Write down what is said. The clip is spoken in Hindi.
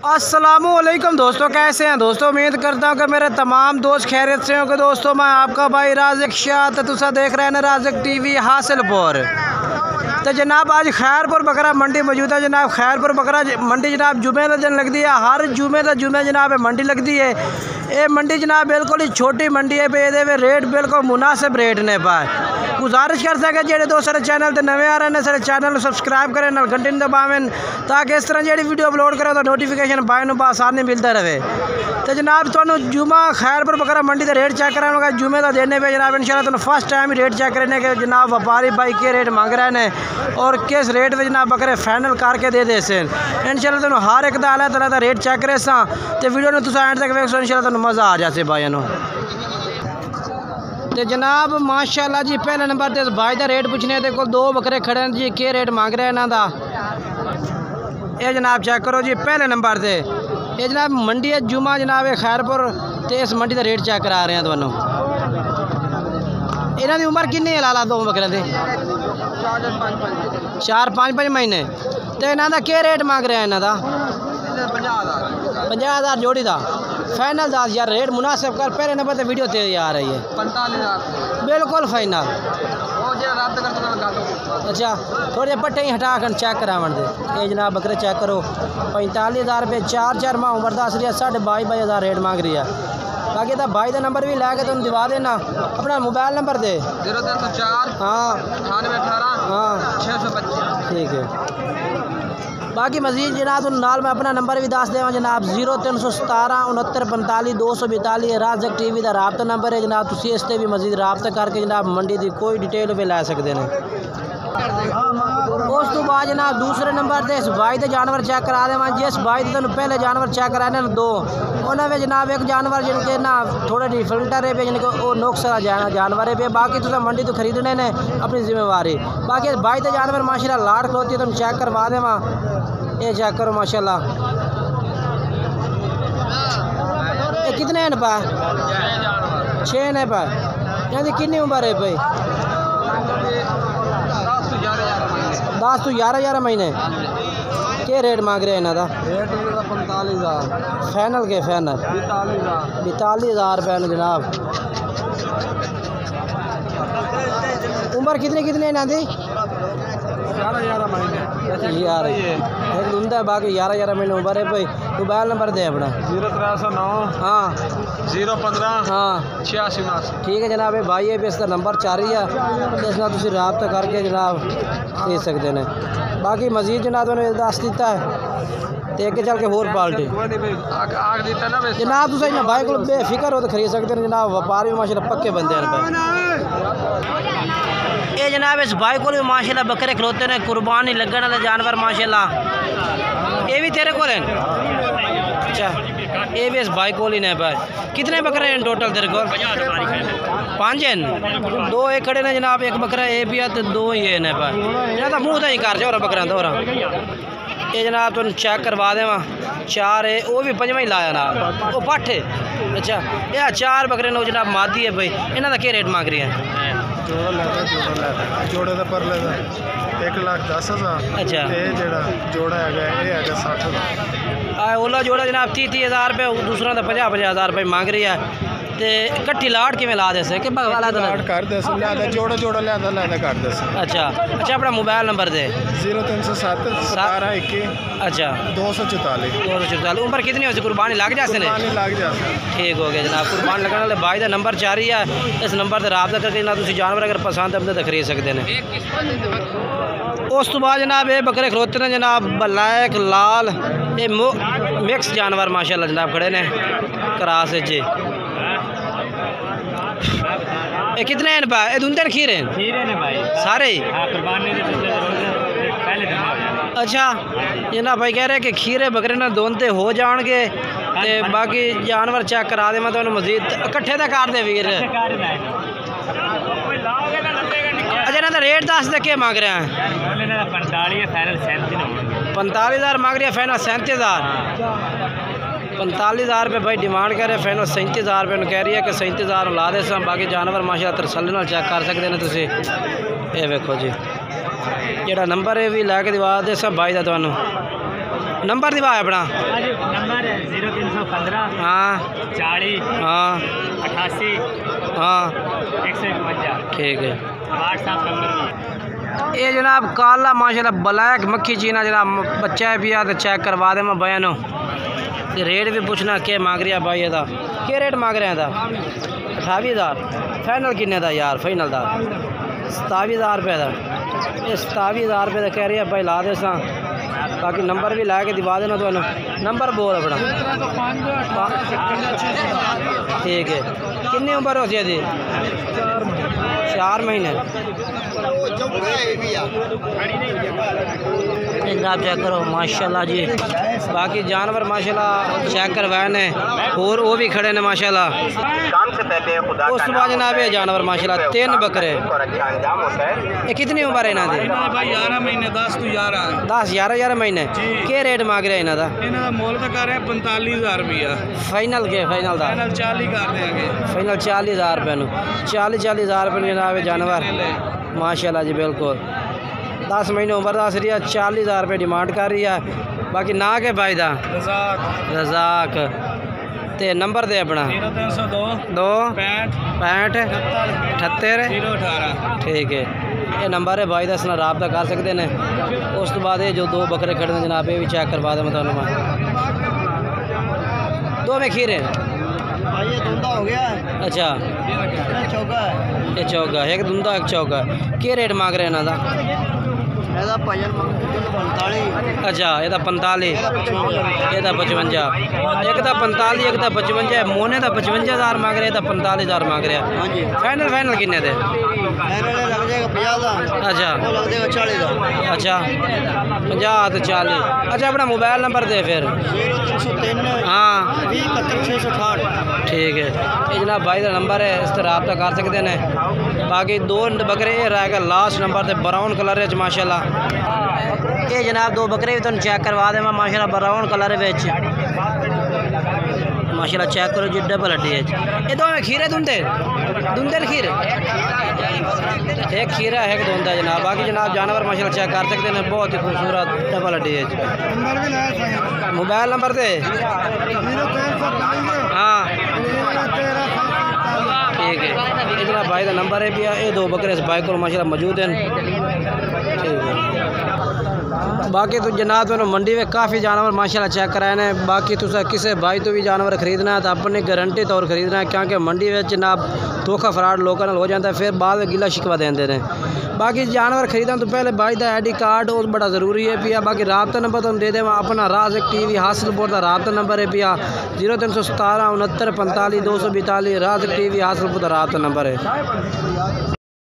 अस्सलामुअलैकुम दोस्तों, कैसे हैं दोस्तों। उम्मीद करता हूँ कि मेरे तमाम दोस्त खैरियत से होंगे। दोस्तों मैं आपका भाई राज़िक शाह, तो तुसा देख रहे हैं ना राज़िक टीवी हासिलपुर। तो जनाब आज खैरपुर बकरा मंडी मौजूद है। जनाब खैरपुर बकरा मंडी जनाब जुमे का दिन लगती है, हर जुमे का जुमे जनाब मंडी लगती है। ये मंडी जनाब बिल्कुल ही छोटी मंडी है, ये रेट बिल्कुल मुनासिब रेट ने पाए। गुजारिश कर सके जो दोस्त सारे चैनल पर नवे आ रहे हैं, सारे चैनल सब्सक्राइब करें, नाल घंटे दबावें, ताकि इस तरह जी वीडियो अपलोड करें तो नोटिफिकेशन बाय नु आसानी मिलता रहे। तो जनाब तुहानू जुमा खैरपुर बकरा मंडी का रेट चेक कराऊंगा। जुमे का देने पे जनाब इंशाल्लाह तुहानू फर्स्ट टाइम ही रेट चेक करने के जनाब व्यापारी भाई के रेट मांग रहे हैं और किस रेट में जनाब बकरे फाइनल करके दे दे से। इंशाल्लाह तुहानू हर एक का अलग तरह का रेट चेक करे सा, तो वीडियो में तुम एंड तक वेखो, इंशाल्लाह तुहानू मज़ा आ जाए भाइयों। तो जनाब माशाल्लाह जी पहले नंबर ते भाई का रेट पूछने दे को दो बकरे खड़े हैं जी, के रेट मांग रहे हैं इन्हों का। ये जनाब चेक करो जी पहले नंबर से। ये जनाब मंडी है जुमा जनाब खैरपुर, तो इस मंडी का रेट चेक करा रहे हैं थानू। इन्हों की उम्र कितनी है लाला दो बकरे की? 4-5 महीने। तो इन्हों का क्या रेट मांग रहे हैं इन्हों का? 50,000 जोड़ी का फाइनल दस यार, रेट मुनासिब कर। पहले नंबर तो वीडियो तेज आ रही है 45,000 बिल्कुल फाइनल। अच्छा थोड़े पट्टे ही हटा कर चेक करावन दे। ये जनाब बकरे चेक करो 45,000 रुपये, 4 माह उम्र दस रही है, 22,000 रेट मांग रही है। बाकी तो भाई का नंबर भी लैके तुम दिवा देना, अपना मोबाइल नंबर दे 0304 हाँ 9818 हाँ 625 ठीक है। बाकी मजीद जनाब नाल मैं अपना नंबर भी दस देव जनाब 0317 69 45 242 राज़िक टीवी का राबता नंबर है जनाब। तुम इस पर भी मजीद राबता करके जनाब मंडी की कोई डिटेल भी लै सकते हैं। उस तो बाद जनाब दूसरे नंबर से इस भाई के जानवर चेक करा देव। जिस भाई के पहले जानवर चेक कराने दो, उन्होंने जनाब एक जानवर जिनके ना थोड़े जी फिल्टर है पे, जिनके वो नुक्स जानवर है पे। बाकी तुम मंडी तो खरीदने ने अपनी जिम्मेवारी। बाकी इस भाई के जानवर माशाल्लाह लाड़ खलोती है, तुम चेक करवा देव। ये चेक करो माशाल्लाह, ये कितने हैं पा? 6 ने पा। यहाँ कितनी उम्र है भाई? 10 to 11 महीने। क्या रेट मांग रहे हैं इन्हों का? रेट 45,000 फाइनल के फाइनल 42,000 रुपये जनाब। उम्र कितनी कितनी इन्हों की? 11 महीने यार एक उमदा, बाकी 11 महीने उम्र है भाई। मोबाइल नंबर दे अपना 0309 हाँ 015 हाँ 86 ठीक है जनाब। ये भाई है भी इसका नंबर चारी है, इस तुम रबता करके जनाब दे सकते हैं। बाकी मजीद जनाब उन्होंने दस दिता है तो अगे चल के होर पार्टी जनाब तुम इन्हें भाई को बेफिक्र हो तो खरीद सकते हैं जनाब। व्यापार भी माशाल्लाह पक्के बंदे हैं। ये जनाब इस भाई को भी माशाल्लाह बकरे खलोते हैं, कुर्बानी लगने वाले जानवर माशाल्लाह। ये भी तेरे को हैं? अच्छा ये भी इस भाई को ही ने भाई। कितने बकरे हैं टोटल तेरे को? 5 हैं। 2 एक खड़े ने जनाब, एक बकरा ये भी है तो 2 ही है भाई। यहाँ मुँह तो ही कर जाओ बकरा तो। ये जनाब तुम चेक करवा देव 4 है, वो भी 5वां ही लाया ना, वो पठ है। अच्छा यह 4 बकरे ने जनाब मादी है भाई। इन्हों का क्या रेट मांग रही है? जोड़े का पर 1,10,000। अच्छा जोड़ा है 60,000। ओला जोड़ा जनाब 30,000 रुपये, दूसरा तो 50,000 रुपये मांग रही है। तो कट्ठी लाट किमें ला दे कि कर दे जोड़ा जोड़ा लिया कर दे। अच्छा अच्छा अपना मोबाइल नंबर दे 0307 17 21 अच्छा 244। उम्र कितनी हो? कुर्बानी लग जाते हैं? लग जाते। ठीक हो गया जनाब। कुर्बानी लगने वाले भाई का नंबर जारी है, इस नंबर से रबता करके ना तुम जानवर अगर पसंद आते तो खरीद सकते हैं। उस तो बाद जनाब ये बकरे खलोते हैं जनाब ब्लैक लाल, ये मिक्स जानवर माशाल्लाह जनाब खड़े ने क्रास जी। ये कितने हैं पा? ये दुंदे खीरे भाई सारे? अच्छा जना भाई कह रहे कि खीरे बकरे ना दोनते हो जाएंगे, तो बाकी जानवर चेक करा दे। मैं तो मजीद इकट्ठे तो कर दे वीर। अच्छा इन्हों का रेट दस दे के मांग रहे हैं? 45,000 मांग रही है फाइनल 37,000। 45,000 रुपये भाई डिमांड कर रहे हैं, फाइनल 37,000 रुपये कह रही है कि 37,000 ला दे। बाकी जानवर माशाल्लाह तसल्ली नाल चेक कर सकते हैं तुम। ये वेखो जी जोड़ा नंबर है भी लैके दिवा दे सब भाई का। नंबर दिवा अपना नंबर 0315 हाँ 40 हाँ 88 हाँ 151। ठीक है। व्हाट्सएप नंबर ये जनाब काला माशाल्लाह ब्लैक मक्खी चीना जनाब बच्चा है पिया तो चेक करवा दे मैं बयानो ते रेट भी पूछना क्या मांग रहा भाई ਇਹਦਾ क्या रेट मांग रहे हैं 28,000 फाइनल किन्ने दा यार फाइनल दा 27,000 रुपये का ये 27,000 रुपये का कह रही है भाई ला दे सा बाकी नंबर भी ला के दिवा देना तो नंबर बोल अपना ठीक है। कितनी उम्र होती है जी 4 महीने आप चेक करो माशाल्लाह जी। बाकी जानवर माशाल्लाह चेक करवाए ने और वो भी खड़े ने माशाल्लाह। उस बाद जनाब ये जानवर माशाल्लाह 3 बकरे। ये कितनी उम्र है इन्हों की? 11 महीने 10 तो 11 10 11 महीने। क्या रेट मांग रहे इन्हों का? इन्हों का मोल तो कर रहे 45,000 रुपया। फाइनल के फाइनल का 40 कर देंगे। फाइनल 40,000 रुपये 40,000 रुपये जनाब जानवर माशाल्लाह जी बिल्कुल। 10 महीने उम्र दस रही है 40,000 रुपये डिमांड कर रही है। बाकी ना के भाई दा रजाक ते नंबर दे अपना 0302 65 78 ठीक है। ये नंबर है भाई दस रबता कर सकते हैं। उस तो बाद ये जो 2 बकरे खड़े हैं जनाब ये भी चेक करवा दें मतलब 2 में खीरे ये धुंधा हो गया है। अच्छा चौका है। ये चौका एक धुंधा एक चौका क्या रेट मांग रहे हैं इन्हों का? ਇਹਦਾ ਭਜਨ 45। अच्छा ये 45 ये 55 एक 45 एक 55 मोने का 55,000 मांग रहे 45,000 मांग रहे हाँ जी फाइनल फाइनल किन्ने दे? फाइनल लग जाएगा 50 का। अच्छा वो लग जाएगा 40 का। अच्छा 50 तो 40। अच्छा अपना मोबाइल नंबर दे फिर 0303 हाँ 20 ठीक है। ये जनाब भाई का नंबर है इस तरह रब्ता कर सकते हैं। बाकी 2 बकरे ये रहेगा लास्ट नंबर से ब्राउन कलर है माशाल्लाह। ये जनाब 2 बकरे भी तुम चेक करवा दे माशाल्लाह ब्राउन कलर विच माशाल्लाह चेक करो जी डबल हड्डी है। ये 2 में खीरे दुंदे खीर एक खीरा है एक दुंदा जनाब। बाकी जनाब जानवर माशाल्लाह चेक कर सकते हैं बहुत ही खूबसूरत डबल हड्डी है। मोबाइल नंबर दे हाँ ठीक है। ये जनाब भाई का नंबर है भी ये 2 बकरे इस भाई को माशाल्लाह मौजूद हैं ठीक है। बाकी तो जनाब तो मंडी में काफ़ी जानवर माशाल्लाह चेक कराए ने। बाकी तुसा किसी भाई तो भी जानवर खरीदना है तो अपनी गारंटी तौर खरीदना है क्योंकि मंडी में जनाब धोखा फराड लोगों हो जाता है फिर बाद में गिला शिकवा देंगे ने। बाकी जानवर खरीदना तो पहले भाई का ID कार्ड और बड़ा ज़रूरी है पिया। बाकी रब्ता नंबर तुम दे दें अपना राज़ TV हासिलपुर का रब्ता नंबर है पिया 0317 69 45 242 राज़ TV हासिलपुर का रब्ता नंबर है।